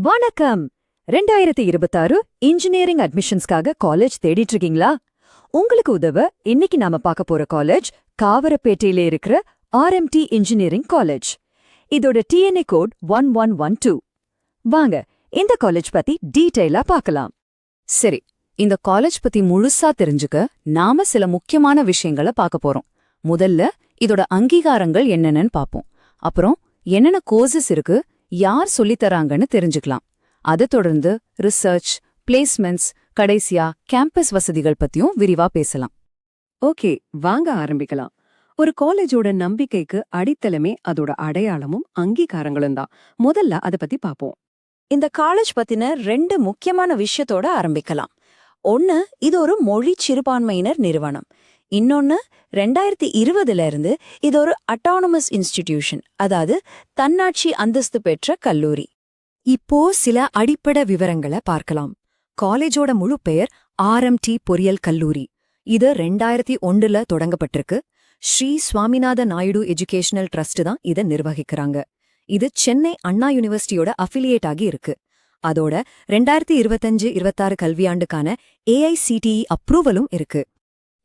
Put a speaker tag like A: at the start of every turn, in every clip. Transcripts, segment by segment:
A: வணக்கம். 2026 engineering அட்மிஷன்ஸ்க்காக college தேடிட்டு இருக்கீங்களா? உங்களுக்கு உதவ இன்னைக்கு நாம பார்க்க போற காலேஜ் காவரப்பேட்டையில இருக்கிற ஆர்எம்டி இன்ஜினியரிங் காலேஜ். இதோட டிஎன்ஏ கோட் 1112. வாங்க இந்த காலேஜ் பத்தி டீடைலா பார்க்கலாம்.
B: சரி, இந்த காலேஜ் பத்தி முழுசா தெரிஞ்சுக்க நாம சில முக்கியமான விஷயங்களை பார்க்க போறோம். முதல்ல இதோட அங்கீகாரங்கள் என்னென்னு பார்ப்போம். அப்புறம் என்னென்ன கோர்சஸ் இருக்கு, யார் சொல்லித்தராங்கன்னு தெரிஞ்சுக்கலாம். அதை தொடர்ந்து ரிசர்ச், பிளேஸ்மெண்ட்ஸ், கடைசியா கேம்பஸ் வசதிகள் பத்தியும் விரிவா பேசலாம்.
A: ஓகே, வாங்க ஆரம்பிக்கலாம். ஒரு காலேஜோட நம்பிக்கைக்கு அடித்தளமே அதோட அடையாளமும் அங்கீகாரங்களும் தான். முதல்ல அதை பத்தி பார்ப்போம்.
B: இந்த காலேஜ் பத்தின 2 முக்கியமான விஷயத்தோட ஆரம்பிக்கலாம். ஒன்னு, இது ஒரு மொழி சிறுபான்மையினர் நிறுவனம். இன்னொன்னு, 2020ல இருந்து இது ஒரு அட்டானமஸ் இன்ஸ்டிடியூஷன், அதாவது தன்னாட்சி அந்தஸ்து பெற்ற கல்லூரி.
A: இப்போ சில அடிப்படை விவரங்களை பார்க்கலாம். காலேஜோட முழு பெயர் ஆர்எம்டி பொறியியல் கல்லூரி. இது 2001ல தொடங்கப்பட்டிருக்கு. ஸ்ரீ சுவாமிநாத நாயுடு எஜுகேஷனல் ட்ரஸ்ட் தான் இதை நிர்வகிக்கிறாங்க. இது சென்னை அண்ணா யூனிவர்சிட்டியோட அஃபிலியேட் ஆகி இருக்கு. அதோட 2025-26 கல்வியாண்டுக்கான ஏஐசிடிஇ அப்ரூவலும் இருக்கு.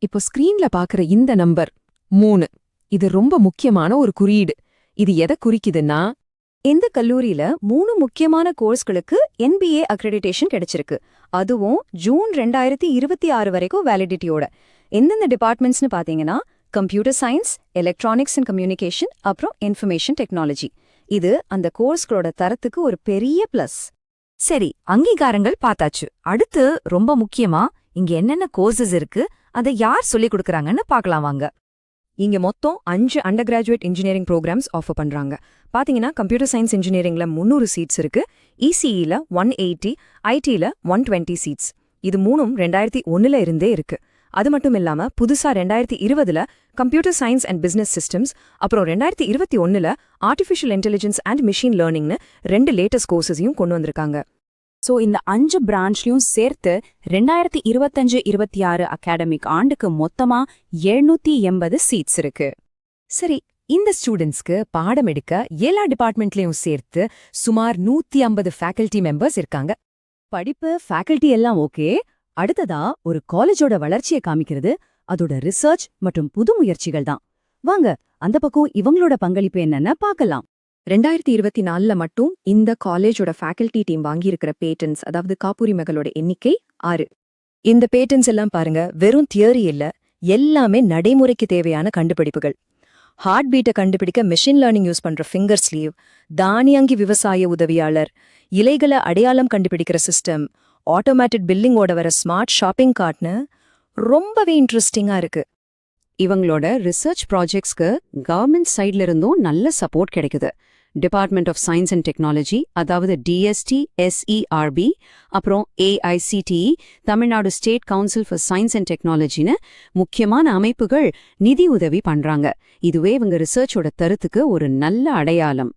A: இப்போ ஸ்கிரீன்ல பாக்குற இந்த நம்பர் 3, இது ரொம்ப முக்கியமான ஒரு குறியீடு. இது எதை குறிக்குதுன்னா, இந்த கல்லூரியில 3 முக்கியமான கோர்ஸ்களுக்கு என்பிஏ அக்ரெடிடேஷன் கிடைச்சிருக்கு. அதுவும் ஜூன் 2026 வரைக்கும் வேலிடிட்டியோட. எந்தெந்த டிபார்ட்மெண்ட்ஸ்னு பாத்தீங்கன்னா, computer science, electronics and communication, அப்புறம் இன்ஃபர்மேஷன் டெக்னாலஜி. இது அந்த கோர்ஸ்களோட தரத்துக்கு ஒரு பெரிய பிளஸ்.
B: சரி, அங்கீகாரங்கள் பார்த்தாச்சு. அடுத்து ரொம்ப முக்கியமா இங்க என்னென்ன கோர்சஸ் இருக்கு, அதை யார் சொல்லிக் கொடுக்கறாங்கன்னு பார்க்கலாம் வாங்க.
A: இங்க மொத்தம் 5 undergraduate engineering programmes offer பண்றாங்க. பாத்தீங்கன்னா, கம்ப்யூட்டர் சயின்ஸ் இன்ஜினியரிங்ல 300 சீட்ஸ் இருக்கு, இசிஇல 180, ஐடில 120 சீட்ஸ். இது மூணும் 2001ல இருந்தே இருக்கு. அது மட்டும் இல்லாம புதுசா 2020ல computer science and business systems, அப்புறம் 2021ல ஆர்டிஃபிஷியல் இன்டெலிஜென்ஸ் அண்ட் மிஷின் லேர்னிங்னு 2 லேட்டஸ்ட் கோர்சஸையும் கொண்டு வந்திருக்காங்க.
B: சோ இந்த 5 பிரான்ச்லயும் சேர்த்து 2025-26 அகாடமிக் ஆண்டுக்கு மொத்தமா 780 சீட்ஸ் இருக்கு.
A: சரி, இந்த ஸ்டூடெண்ட்ஸ்க்கு பாடம் எடுக்க எல்லா டிபார்ட்மெண்ட்லயும் சேர்த்து சுமார் 150 ஃபேக்கல்டி மெம்பர்ஸ் இருக்காங்க. படிப்பு, ஃபேக்கல்டி எல்லாம் ஓகே. அடுத்ததா ஒரு காலேஜோட வளர்ச்சியை காமிக்கிறது அதோட ரிசர்ச் மற்றும் புது முயற்சிகள் தான். வாங்க அந்த பக்கம் இவங்களோட பங்களிப்பு என்னன்னு பார்க்கலாம். 2024ல மட்டும் இந்த காலேஜோட ஃபேக்கல்டி டீம் வாங்கியிருக்கிற பேட்டன்ஸ், அதாவது காப்புரிமைகளோட எண்ணிக்கை 6. இந்த பேட்டன்ஸ் எல்லாம் பாருங்க, வெறும் தியரி இல்ல, எல்லாமே நடைமுறைக்கு தேவையான கண்டுபிடிப்புகள். ஹார்ட் பீட்டை கண்டுபிடிக்க மிஷின் லேர்னிங் யூஸ் பண்ற ஃபிங்கர் ஸ்லீவ், தானியங்கி விவசாய உதவியாளர், இலைகளை அடையாளம் கண்டுபிடிக்கிற சிஸ்டம், ஆட்டோமேட்டிக் பில்லிங்கோட வர ஸ்மார்ட் ஷாப்பிங் கார்ட்னு ரொம்பவே இன்ட்ரெஸ்டிங்கா இருக்கு.
B: இவங்களோட ரிசர்ச் ப்ராஜெக்ட்ஸ்க்கு கவர்மெண்ட் சைட்ல இருந்தும் நல்ல சப்போர்ட் கிடைக்குது. Department of science and technology, அதாவது டிஎஸ்டி, எஸ்இஆர்பி, அப்புறம் AICTE, Tamil Nadu state council for science and டெக்னாலஜின்னு முக்கியமான அமைப்புகள் நிதி உதவி பண்றாங்க. இதுவே இவங்க ரிசர்ச்சோட தரத்துக்கு ஒரு நல்ல அடையாளம்.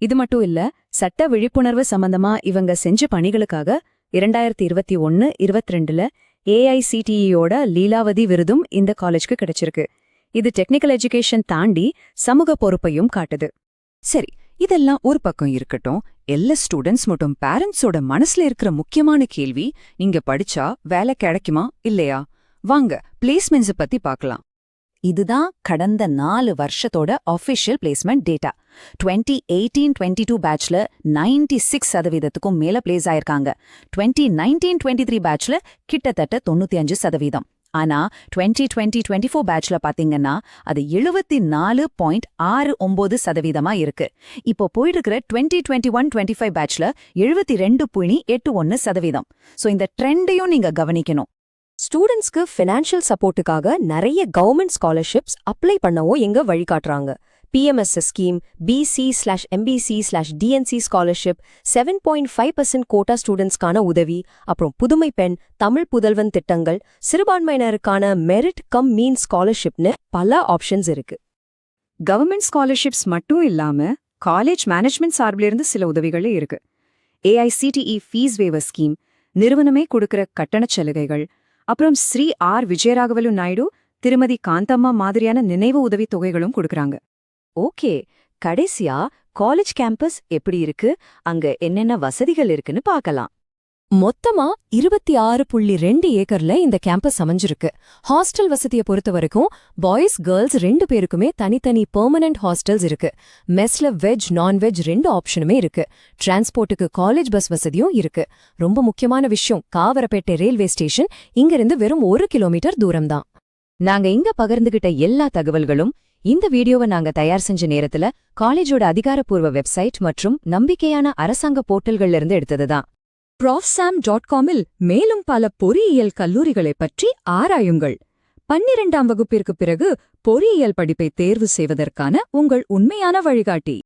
A: இது மட்டும் இல்ல, சட்ட விழிப்புணர்வு சம்பந்தமா இவங்க செஞ்ச பணிகளுக்காக 2021-22ல ஏஐசிடிஇயோட லீலாவதி விருதும் இந்த காலேஜ்க்கு கிடைச்சிருக்கு. இது டெக்னிக்கல் எஜுகேஷன் தாண்டி சமூக பொறுப்பையும் காட்டுது.
B: சரி, இதெல்லாம் ஒரு பக்கம் இருக்கட்டும். எல்லா ஸ்டூடெண்ட்ஸ் மற்றும் பேரண்ட்ஸோட மனசுல இருக்கிற முக்கியமான கேள்வி, இங்க படிச்சா வேலை கிடைக்குமா இல்லையா? வாங்க பிளேஸ்மெண்ட்ஸ் பத்தி பார்க்கலாம்.
A: இதுதான் கடந்த 4 வருஷத்தோட ஆஃபிஷியல் பிளேஸ்மெண்ட் டேட்டா. 2018-22 பேட்ச்ல 96% மேல பிளேஸ் ஆயிருக்காங்க. 2019-23 பேட்ச்ல கிட்டத்தட்ட 95%. ஆனா 2020-24 பேட்ச்ல பாத்தீங்கன்னா அது 74.69% இருக்கு. இப்போ போயிட்டு 2021-25 பேட்ச்ல 72.81%. சோ இந்த ட்ரெண்டையும் நீங்க கவனிக்கணும். ஸ்டூடெண்ட்ஸ்க்கு ஃபினான்ஷியல் சப்போர்ட்டுக்காக நிறைய கவர்மெண்ட் ஸ்காலர்ஷிப்ஸ் அப்ளை பண்ணவும் எங்க வழிகாட்டுறாங்க. PMSS scheme, BC/MBC/DNC scholarship, 7.5% quota ஸ்டூடெண்ட்ஸ்க்கான உதவி, அப்புறம் புதுமை பெண், தமிழ் புதல்வன் திட்டங்கள், சிறுபான்மையினருக்கான மெரிட் கம் மீன் ஸ்காலர்ஷிப்னு பல ஆப்ஷன்ஸ் இருக்கு. கவர்மெண்ட் ஸ்காலர்ஷிப்ஸ் மட்டும் இல்லாம காலேஜ் மேனேஜ்மெண்ட் சார்பிலிருந்து சில உதவிகளே இருக்கு. ஏஐசிடிஇ ஃபீஸ் வேவர் ஸ்கீம், நிறுவனமே கொடுக்கிற கட்டணச் சலுகைகள், அப்புறம் ஸ்ரீ ஆர் விஜயராகவலு நாயுடு, திருமதி காந்தம்மா மாதிரியான நினைவு உதவி தொகைகளும் கொடுக்கறாங்க. ஓகே, கடைசியா
B: காலேஜ் கேம்பஸ் எப்படி இருக்கு, அங்க என்னென்ன வசதிகள் இருக்குன்னு பார்க்கலாம்.
A: மொத்தமா 26.2 ஏக்கர்ல இந்த கேம்பஸ் அமைஞ்சிருக்கு. ஹாஸ்டல் வசதியை பொறுத்த வரைக்கும் பாய்ஸ் கேர்ள்ஸ் 2 பேருக்குமே தனித்தனி பெர்மனன்ட் ஹாஸ்டல்ஸ் இருக்கு. மெஸ்ல வெஜ் நான்வெஜ் 2 ஆப்ஷனுமே இருக்கு. டிரான்ஸ்போர்ட்டுக்கு காலேஜ் பஸ் வசதியும் இருக்கு. ரொம்ப முக்கியமான விஷயம், காவரப்பேட்டை ரயில்வே ஸ்டேஷன் இங்கிருந்து வெறும் 1 கிலோமீட்டர் தூரம்தான்.
B: நாங்க இங்க பகிர்ந்துகிட்ட எல்லா தகவல்களும் இந்த வீடியோவை நாங்க தயார் செஞ்ச நேரத்துல காலேஜோட அதிகாரப்பூர்வ வெப்சைட் மற்றும் நம்பிக்கையான அரசாங்க போர்ட்டல்கள்ல இருந்து எடுத்ததுதான்.
A: profsam.com-இல் மேலும் பல பொறியியல் கல்லூரிகளைப் பற்றி ஆராயுங்கள். 12ஆம் வகுப்பிற்கு பிறகு பொறியியல் படிப்பை தேர்வு செய்வதற்கான உங்கள் உண்மையான வழிகாட்டி.